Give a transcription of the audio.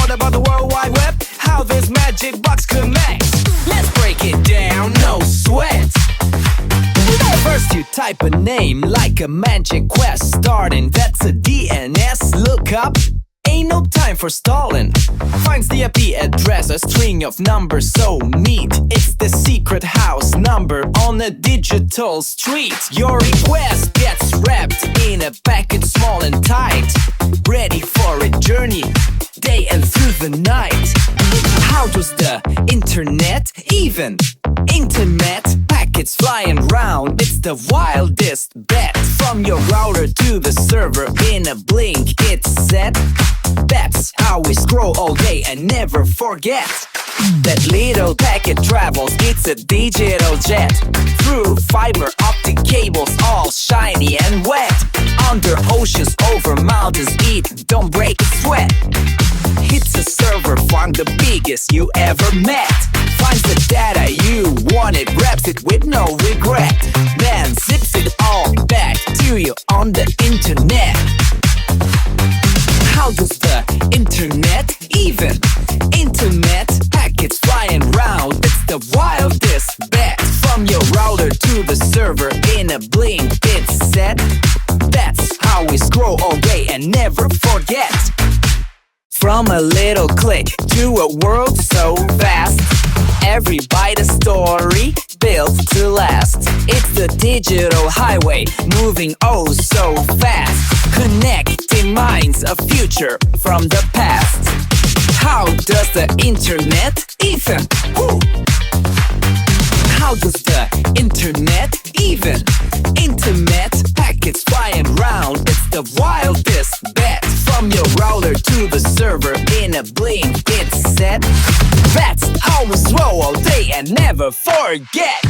thought about the World Wide Web? How this magic box connects? Let's break it down, no sweat. First you type a name like a magic quest starting. That's a DNS lookup. Ain't no time for stalling. Finds the IP address, a string of numbers so neat. It's the secret house number on a digital street. Your request gets wrapped in a packet small and tight, ready for a journey, day and through the night. How does the internet even? Internet packets flying round, it's the wildest bet. From your router to the server in a blink it's set. That's how we scroll all day and never forget. That little packet travels, it's a digital jet, through fiber-optic cables all shiny and wet. Under oceans, over mountains, it don't break a sweat. Hits a server farm, the biggest you ever met. Finds the data you wanted, wraps it with no regret, then zips it all back to you on the internet. How does the internet even? Internet packets flying round, it's the wildest bet. From your router to the server in a blink it's set. That's how we scroll all day and never forget. From a little click to a world so vast, every byte a story built to last. It's the digital highway moving oh so fast, connecting minds, a future from the past. How does the internet even? Woo! How does the internet even? Internet packets flying round, it's the wildest bet. From your router to the server in a blink it's set. That's how we roll all day and never forget.